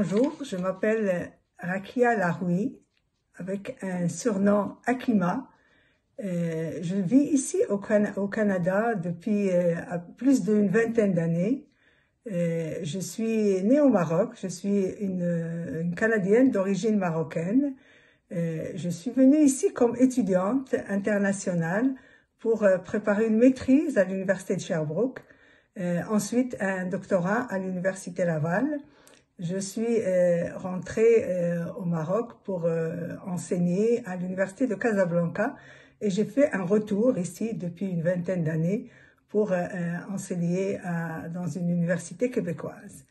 Bonjour, je m'appelle Rakia Laroui, avec un surnom Akima. Je vis ici au Canada depuis plus d'une vingtaine d'années. Je suis née au Maroc, je suis une Canadienne d'origine marocaine. Je suis venue ici comme étudiante internationale pour préparer une maîtrise à l'Université de Sherbrooke, ensuite un doctorat à l'Université Laval. Je suis rentrée au Maroc pour enseigner à l'Université de Casablanca et j'ai fait un retour ici depuis une vingtaine d'années pour enseigner dans une université québécoise.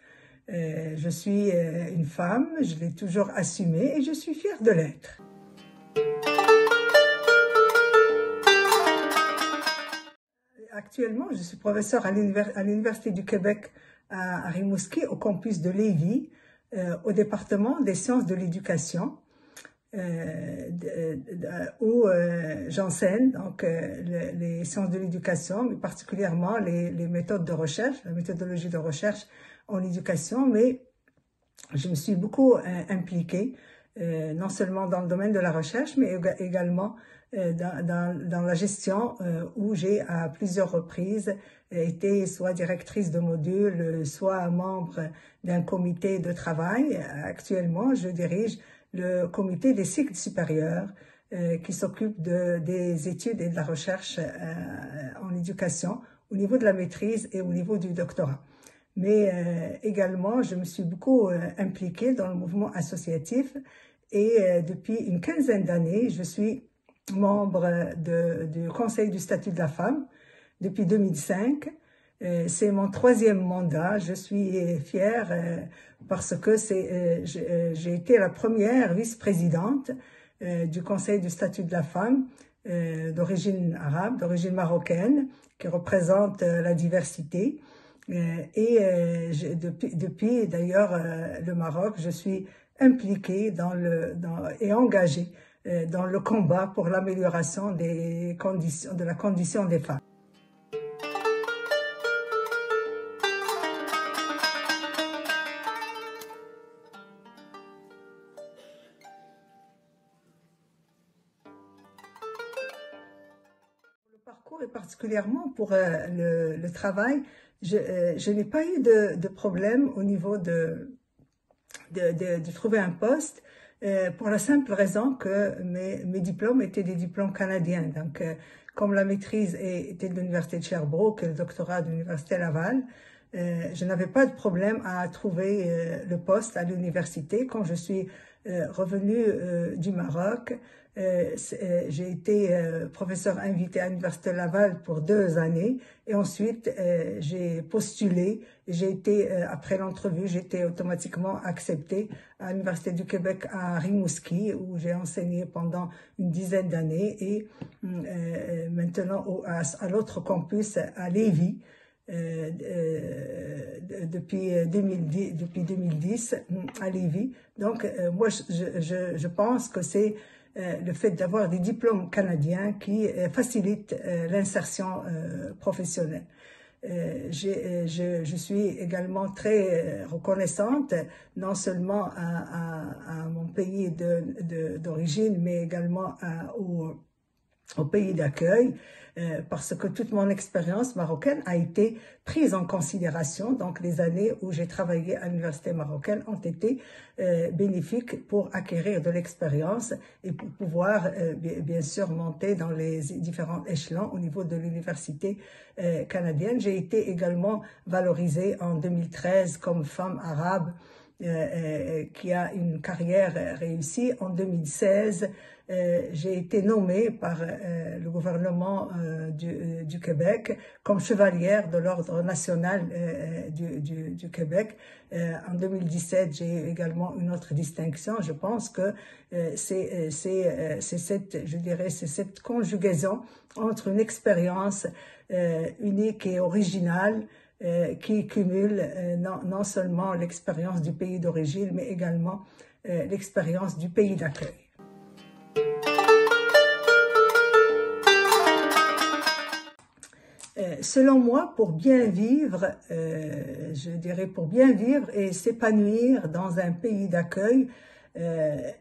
Je suis une femme, je l'ai toujours assumé et je suis fière de l'être. Actuellement, je suis professeure à l'Université du Québec à Rimouski, au campus de Lévis, au département des sciences de l'éducation, où j'enseigne donc les sciences de l'éducation, mais particulièrement les méthodes de recherche, la méthodologie de recherche en éducation, mais je me suis beaucoup impliquée, non seulement dans le domaine de la recherche, mais également dans la gestion, où j'ai à plusieurs reprises été soit directrice de module, soit membre d'un comité de travail. Actuellement, je dirige le comité des cycles supérieurs qui s'occupe des études et de la recherche en éducation au niveau de la maîtrise et au niveau du doctorat. Mais également, je me suis beaucoup impliquée dans le mouvement associatif et depuis une quinzaine d'années, je suis membre du Conseil du statut de la femme depuis 2005. C'est mon troisième mandat. Je suis fière parce que j'ai été la première vice-présidente du Conseil du statut de la femme d'origine arabe, d'origine marocaine, qui représente la diversité. Depuis d'ailleurs le Maroc, je suis impliquée et engagée dans le combat pour l'amélioration de la condition des femmes. Le parcours et particulièrement pour le travail, je n'ai pas eu de problème au niveau de trouver un poste, pour la simple raison que mes diplômes étaient des diplômes canadiens. Donc, comme la maîtrise était de l'Université de Sherbrooke et le doctorat de l'Université Laval, je n'avais pas de problème à trouver le poste à l'université. Quand je suis revenue du Maroc, j'ai été professeur invité à l'Université Laval pour 2 années et ensuite j'ai postulé. J'ai été, après l'entrevue, j'ai été automatiquement acceptée à l'Université du Québec à Rimouski où j'ai enseigné pendant une dizaine d'années et maintenant à l'autre campus à Lévis. Depuis 2010 à Lévis. Donc, moi, je pense que c'est le fait d'avoir des diplômes canadiens qui facilite l'insertion professionnelle. Je suis également très reconnaissante, non seulement à mon pays d'origine, mais également au pays d'accueil, parce que toute mon expérience marocaine a été prise en considération. Donc, les années où j'ai travaillé à l'université marocaine ont été bénéfiques pour acquérir de l'expérience et pour pouvoir, bien sûr, monter dans les différents échelons au niveau de l'université canadienne. J'ai été également valorisée en 2013 comme femme arabe qui a une carrière réussie. En 2016, j'ai été nommée par le gouvernement du Québec comme chevalière de l'Ordre national du Québec. En 2017, j'ai également une autre distinction. Je pense que c'est cette conjugaison entre une expérience unique et originale qui cumule non seulement l'expérience du pays d'origine, mais également l'expérience du pays d'accueil. Selon moi, pour bien vivre, je dirais pour bien vivre et s'épanouir dans un pays d'accueil,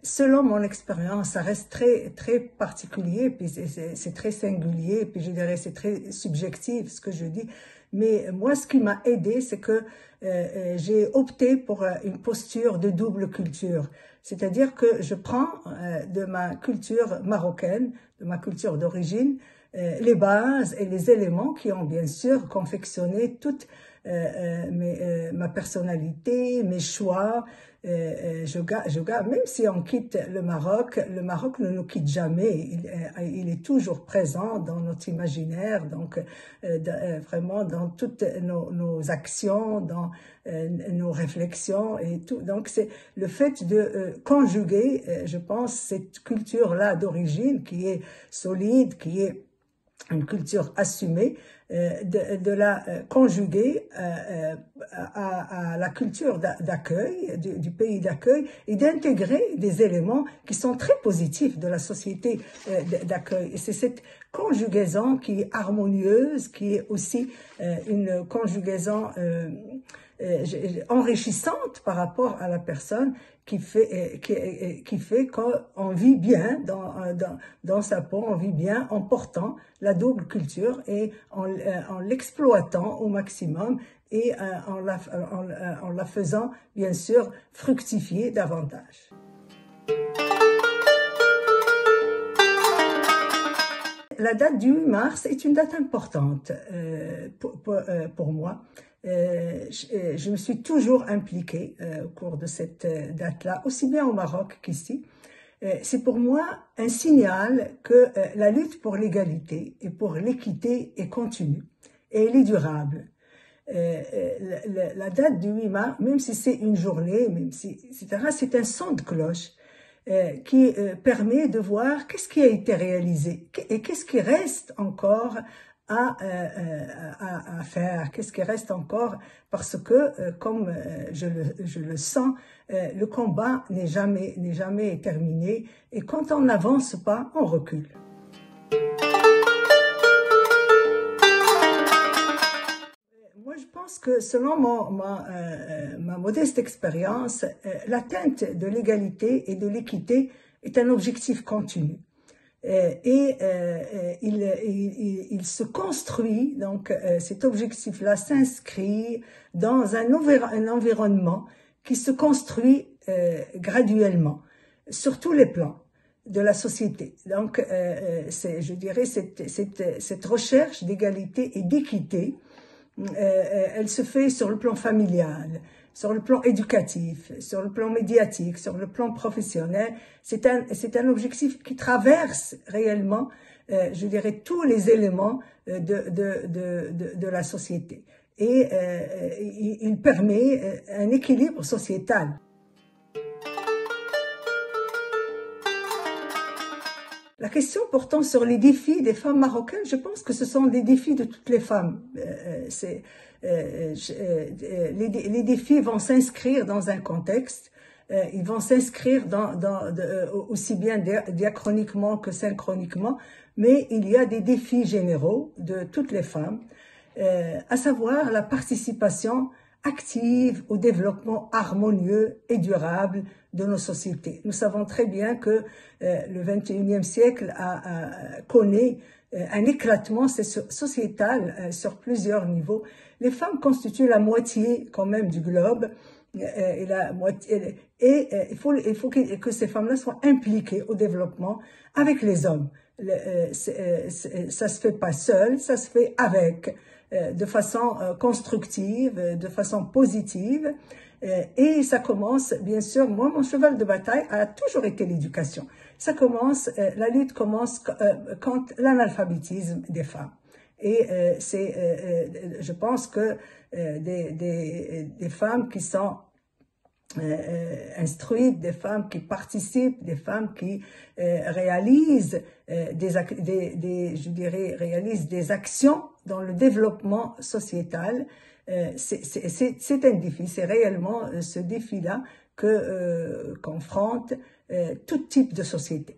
selon mon expérience, ça reste très particulier, puis c'est très singulier, puis je dirais c'est très subjectif ce que je dis. Mais moi, ce qui m'a aidé, c'est que j'ai opté pour une posture de double culture. C'est-à-dire que je prends de ma culture marocaine, de ma culture d'origine, les bases et les éléments qui ont bien sûr confectionné toute ma personnalité, mes choix. Même si on quitte le Maroc ne nous quitte jamais. Il est toujours présent dans notre imaginaire, donc vraiment dans toutes nos actions, dans nos réflexions et tout. Donc c'est le fait de conjuguer, je pense, cette culture-là d'origine qui est solide, qui est une culture assumée, de la conjuguer à la culture d'accueil, du pays d'accueil, et d'intégrer des éléments qui sont très positifs de la société d'accueil. Et c'est cette conjugaison qui est harmonieuse, qui est aussi une conjugaison enrichissante par rapport à la personne qui fait qu'on vit bien dans sa peau, on vit bien en portant la double culture et en l'exploitant au maximum et en la faisant bien sûr fructifier davantage. La date du 8 mars est une date importante pour moi. Je me suis toujours impliquée au cours de cette date-là, aussi bien au Maroc qu'ici. C'est pour moi un signal que la lutte pour l'égalité et pour l'équité est continue et elle est durable. La date du 8 mars, même si c'est une journée, même si, etc., c'est un son de cloche qui permet de voir qu'est-ce qui a été réalisé et qu'est-ce qui reste encore à faire, qu'est-ce qui reste encore, parce que, comme je le sens, le combat n'est jamais terminé, et quand on n'avance pas, on recule. Moi, je pense que selon ma modeste expérience, l'atteinte de l'égalité et de l'équité est un objectif continu. Il se construit, donc cet objectif-là s'inscrit dans un environnement qui se construit graduellement sur tous les plans de la société. Donc, je dirais, cette recherche d'égalité et d'équité, elle se fait sur le plan familial, sur le plan éducatif, sur le plan médiatique, sur le plan professionnel. C'est un objectif qui traverse réellement, je dirais, tous les éléments de la société. Et il permet un équilibre sociétal. La question portant sur les défis des femmes marocaines, je pense que ce sont des défis de toutes les femmes. Les défis vont s'inscrire dans un contexte, ils vont s'inscrire aussi bien diachroniquement que synchroniquement, mais il y a des défis généraux de toutes les femmes, à savoir la participation active au développement harmonieux et durable de nos sociétés. Nous savons très bien que le XXIe siècle connaît un éclatement sociétal sur plusieurs niveaux. Les femmes constituent la moitié quand même du globe il faut que ces femmes-là soient impliquées au développement avec les hommes. Ça se fait pas seul, ça se fait avec, de façon constructive, de façon positive. Et ça commence, bien sûr, moi, mon cheval de bataille a toujours été l'éducation. La lutte commence quand l'analphabétisme des femmes. Et je pense que des femmes qui sont instruites, des femmes qui participent, des femmes qui réalisent réalisent des actions dans le développement sociétal, c'est un défi. C'est réellement ce défi-là qu'enfronte tout type de société.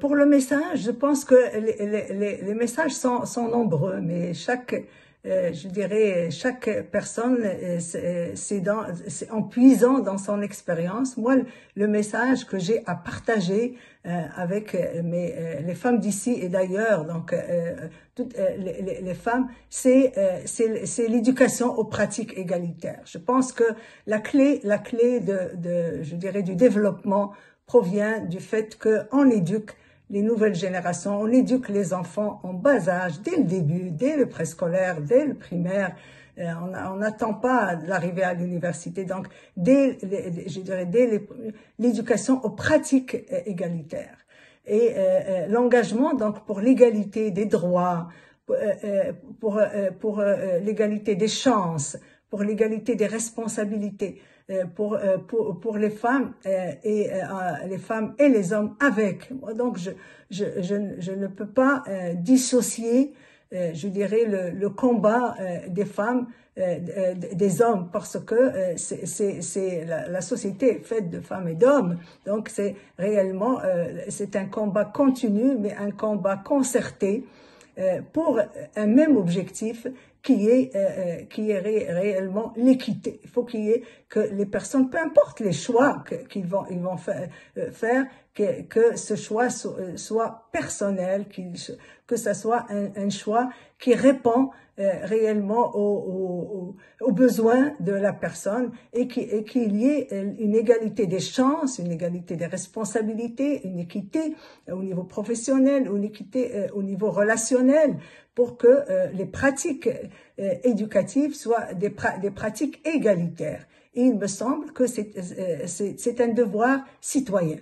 pour le message, je pense que les messages sont nombreux, mais je dirais, chaque personne, c'est en puisant dans son expérience. Moi, le message que j'ai à partager avec les femmes d'ici et d'ailleurs, donc toutes les femmes, c'est l'éducation aux pratiques égalitaires. Je pense que la clé je dirais, du développement provient du fait qu'on éduque les nouvelles générations, on éduque les enfants en bas âge, dès le début, dès le préscolaire, dès le primaire. On n'attend pas l'arrivée à l'université. Donc, dès l'éducation aux pratiques égalitaires. Et l'engagement, donc, pour l'égalité des droits, pour l'égalité des chances, pour l'égalité des responsabilités, pour les femmes les femmes et les hommes avec. Donc je ne peux pas dissocier je dirais le combat des femmes des hommes parce que c'est la société est faite de femmes et d'hommes. Donc c'est réellement c'est un combat continu mais un combat concerté pour un même objectif qui est réellement l'équité. Il faut qu'il y ait que les personnes, peu importe les choix qu'ils vont faire, que ce choix soit personnel, que ça soit un choix qui répond réellement aux besoins de la personne et qu'il y ait une égalité des chances, une égalité des responsabilités, une équité au niveau professionnel, une équité au niveau relationnel pour que les pratiques éducatives soient des pratiques égalitaires. Et il me semble que c'est un devoir citoyen.